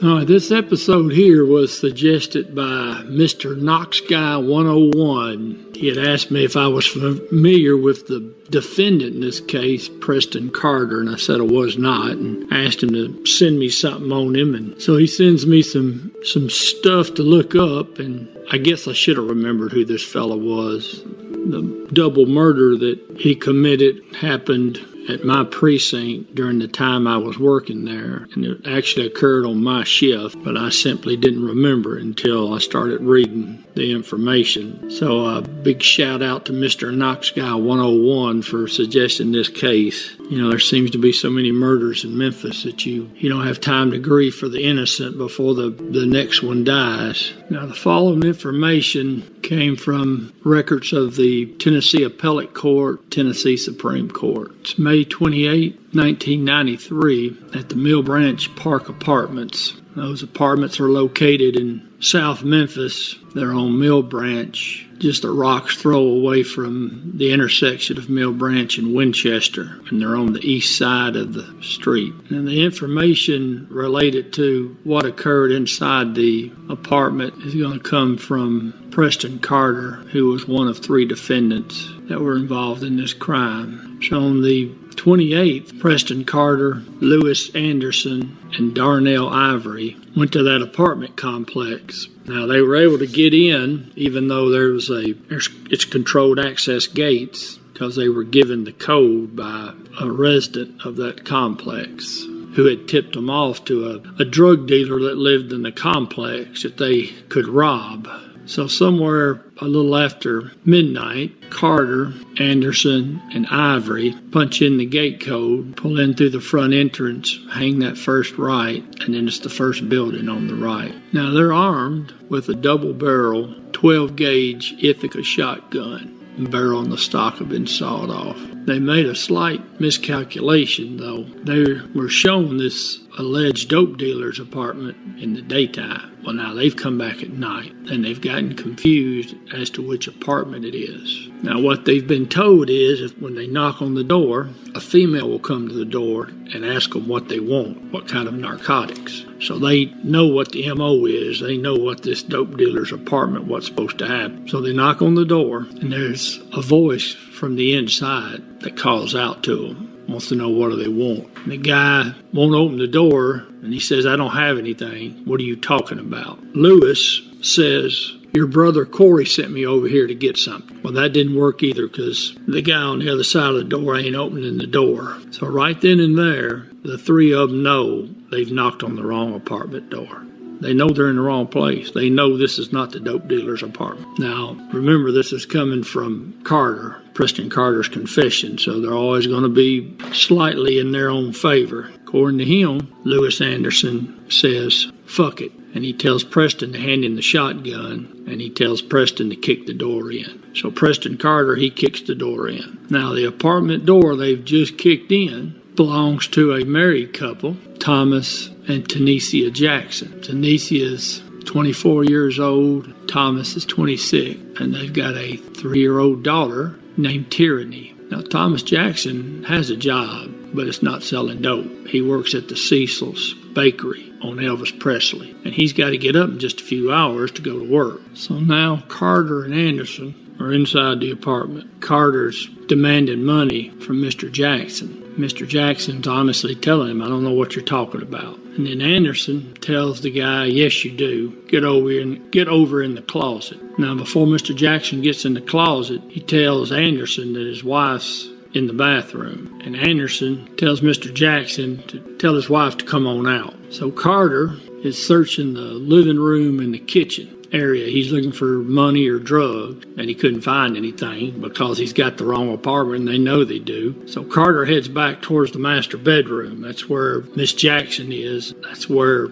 This episode here was suggested by Mr. Knox Guy 101. He had asked me if I was familiar with the defendant in this case, Preston Carter, and I said I was not, and asked him to send me something on him. And so he sends me some stuff to look up, and I guess I should have remembered who this fella was. The double murder that he committed happened at my precinct during the time I was working there, and it actually occurred on my shift, but I simply didn't remember until I started reading the information. So a big shout out to Mr. Knox Guy 101 for suggesting this case. You know, there seems to be so many murders in Memphis that you don't have time to grieve for the innocent before the next one dies. Now, the following information came from records of the Tennessee Appellate Court, Tennessee Supreme Court. It's May 28, 1993 at the Millbranch Park Apartments. Those apartments are located in South Memphis. They're on Millbranch, just a rock's throw away from the intersection of Millbranch and Winchester, and they're on the east side of the street. And the information related to what occurred inside the apartment is going to come from Preston Carter, who was one of 3 defendants that were involved in this crime. So on the 28th, Preston Carter, Lewis Anderson, and Darnell Ivory went to that apartment complex. Now, they were able to get in, even though it's controlled access gates, because they were given the code by a resident of that complex who had tipped them off to a drug dealer that lived in the complex that they could rob. So somewhere a little after midnight, Carter, Anderson, and Ivory punch in the gate code, pull in through the front entrance, hang that first right, and then it's the first building on the right. Now, they're armed with a double-barrel, 12-gauge Ithaca shotgun. The barrel and the stock have been sawed off. They made a slight miscalculation, though. They were shown this alleged dope dealer's apartment in the daytime. Well, now they've come back at night, and they've gotten confused as to which apartment it is. Now, what they've been told is if when they knock on the door, a female will come to the door and ask them what they want, what kind of narcotics. So they know what the MO is. They know what this dope dealer's apartment, what's supposed to happen. So they knock on the door, and there's a voice from the inside that calls out to them. Wants to know what do they want. And the guy won't open the door, and he says, "I don't have anything. What are you talking about?" Lewis says, "Your brother Corey sent me over here to get something." Well, that didn't work either, because the guy on the other side of the door ain't opening the door. So right then and there, the 3 of them know they've knocked on the wrong apartment door. They know they're in the wrong place. They know this is not the dope dealer's apartment. Now, remember, this is coming from Carter, Preston Carter's confession, so they're always going to be slightly in their own favor. According to him, Lewis Anderson says, "Fuck it." And he tells Preston to hand him the shotgun, and he tells Preston to kick the door in. So Preston Carter, he kicks the door in. Now, the apartment door they've just kicked in belongs to a married couple, Thomas and Tanisha Jackson. Tanisha is 24 years old, Thomas is 26, and they've got a 3-year-old daughter named Tyranny. Now, Thomas Jackson has a job, but it's not selling dope. He works at the Cecil's Bakery on Elvis Presley, and he's got to get up in just a few hours to go to work. So now Carter and Anderson are inside the apartment. Carter's demanding money from Mr. Jackson. Mr. Jackson's honestly telling him, "I don't know what you're talking about." And then Anderson tells the guy, "Yes, you do. Get over in the closet." Now, before Mr. Jackson gets in the closet, he tells Anderson that his wife's in the bathroom. And Anderson tells Mr. Jackson to tell his wife to come on out. So Carter is searching the living room and the kitchen area. He's looking for money or drugs, and he couldn't find anything because he's got the wrong apartment, and they know they do. So Carter heads back towards the master bedroom. That's where Miss Jackson is. That's where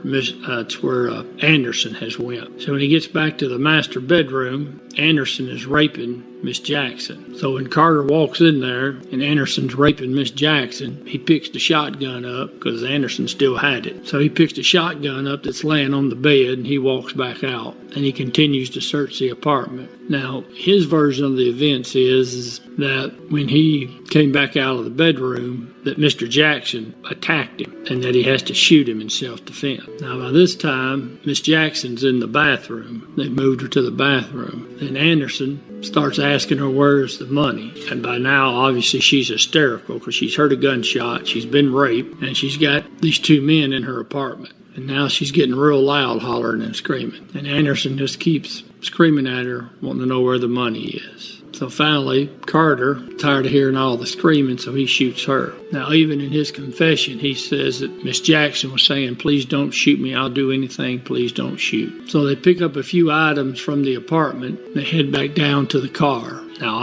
Anderson has went. So when he gets back to the master bedroom, Anderson is raping Miss Jackson. So when Carter walks in there and Anderson's raping Miss Jackson, he picks the shotgun up because Anderson still had it. So he picks the shotgun up that's laying on the bed and he walks back out and he continues to search the apartment. Now, his version of the events is that when he came back out of the bedroom, that Mr. Jackson attacked him and that he has to shoot him in self-defense. Now, by this time, Miss Jackson's in the bathroom. They moved her to the bathroom. Then Anderson starts asking her where's the money. And by now, obviously, she's hysterical because she's heard a gunshot, she's been raped, and she's got these two men in her apartment. And now she's getting real loud, hollering and screaming. And Anderson just keeps screaming at her, wanting to know where the money is. So finally, Carter, tired of hearing all the screaming, so he shoots her. Now, even in his confession, he says that Miss Jackson was saying, please don't shoot me, I'll do anything, please don't shoot. So they pick up a few items from the apartment, and they head back down to the car. Now,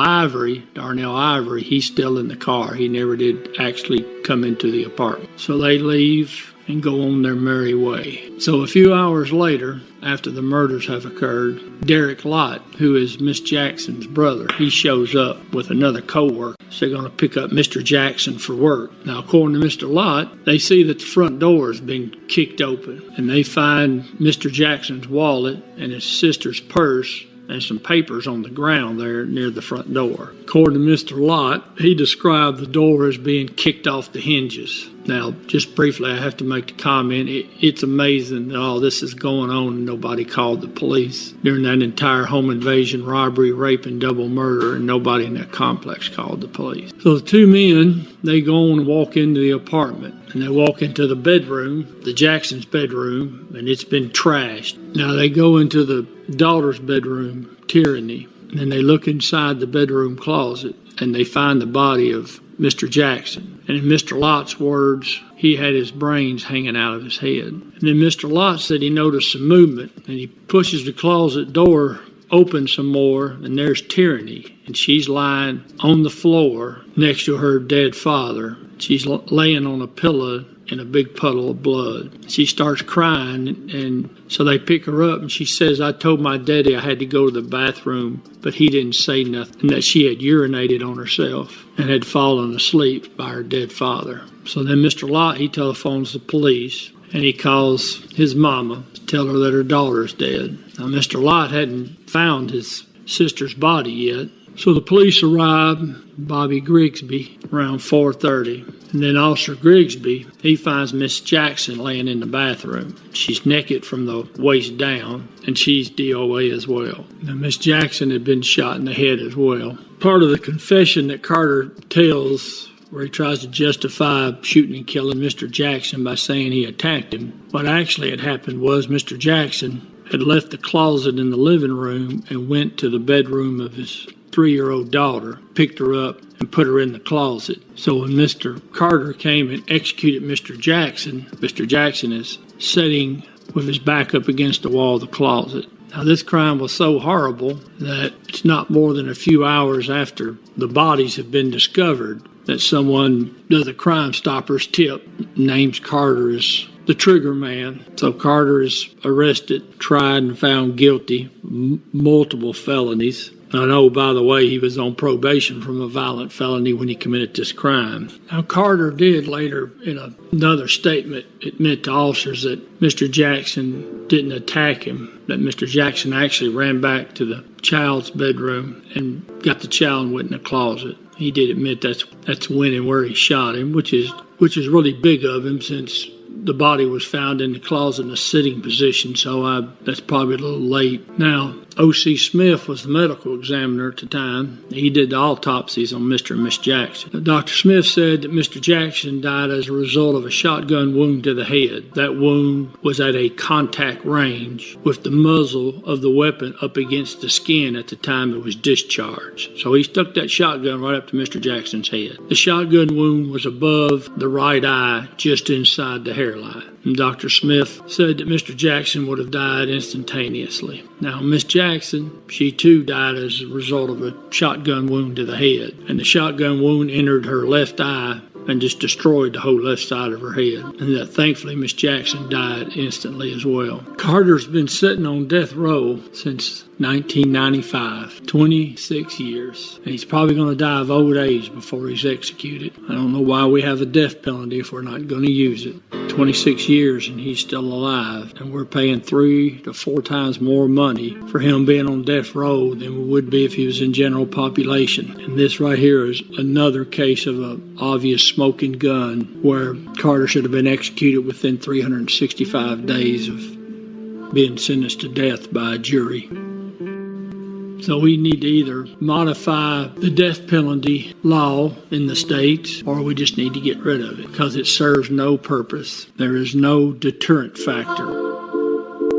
Darnell Ivory, he's still in the car. He never did actually come into the apartment. So they leave and go on their merry way. So a few hours later, after the murders have occurred, Derek Lott, who is Miss Jackson's brother, he shows up with another co-worker. So they're going to pick up Mr. Jackson for work. Now, according to Mr. Lott, they see that the front door has been kicked open, and they find Mr. Jackson's wallet and his sister's purse and some papers on the ground there near the front door. According to Mr. Lott, he described the door as being kicked off the hinges. Now, just briefly, I have to make the comment, it's amazing that all this is going on and nobody called the police during that entire home invasion, robbery, rape, and double murder, and nobody in that complex called the police. So the two men, they go on and walk into the apartment, and they walk into the bedroom, the Jackson's bedroom, and it's been trashed. Now they go into the daughter's bedroom, Tyranny, and then they look inside the bedroom closet, and they find the body of Mr. Jackson. And in Mr. Lott's words, he had his brains hanging out of his head. And then Mr. Lott said he noticed some movement, and he pushes the closet door open some more, and there's Tyranny, and she's lying on the floor next to her dead father. She's laying on a pillow in a big puddle of blood. She starts crying, and so they pick her up, and she says, I told my daddy I had to go to the bathroom, but he didn't say nothing, and that she had urinated on herself and had fallen asleep by her dead father. So then Mr. Lott, he telephones the police, and he calls his mama to tell her that her daughter's dead. Now, Mr. Lott hadn't found his sister's body yet, so the police arrived, Bobby Grigsby, around 4:30. And then Officer Grigsby, he finds Miss Jackson laying in the bathroom. She's naked from the waist down, and she's DOA as well. Now, Miss Jackson had been shot in the head as well. Part of the confession that Carter tells, where he tries to justify shooting and killing Mr. Jackson by saying he attacked him, what actually had happened was Mr. Jackson had left the closet in the living room and went to the bedroom of his 3-year-old daughter, picked her up, and put her in the closet. So when Mr. Carter came and executed Mr. Jackson is sitting with his back up against the wall of the closet. Now, this crime was so horrible that it's not more than a few hours after the bodies have been discovered that someone does a Crime Stoppers tip, names Carter as the trigger man. So Carter is arrested, tried, and found guilty, multiple felonies. I know, by the way, he was on probation from a violent felony when he committed this crime. Now, Carter did later, in another statement, admit to officers that Mr. Jackson didn't attack him, that Mr. Jackson actually ran back to the child's bedroom and got the child and went in the closet. He did admit that's when and where he shot him, which is really big of him, since the body was found in the closet in a sitting position, so that's probably a little late. Now, O.C. Smith was the medical examiner at the time. He did the autopsies on Mr. and Miss Jackson. Dr. Smith said that Mr. Jackson died as a result of a shotgun wound to the head. That wound was at a contact range with the muzzle of the weapon up against the skin at the time it was discharged. So he stuck that shotgun right up to Mr. Jackson's head. The shotgun wound was above the right eye, just inside the hairline. And Dr. Smith said that Mr. Jackson would have died instantaneously. Now, Miss Jackson, she too died as a result of a shotgun wound to the head. And the shotgun wound entered her left eye and just destroyed the whole left side of her head. And that thankfully Miss Jackson died instantly as well. Carter's been sitting on death row since 1995. 26 years. And he's probably going to die of old age before he's executed. I don't know why we have a death penalty if we're not going to use it. 26 years and he's still alive. And we're paying 3 to 4 times more money for him being on death row than we would be if he was in general population. And this right here is another case of an obvious smoking gun where Carter should have been executed within 365 days of being sentenced to death by a jury. So we need to either modify the death penalty law in the states, or we just need to get rid of it because it serves no purpose. There is no deterrent factor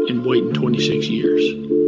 in waiting 26 years.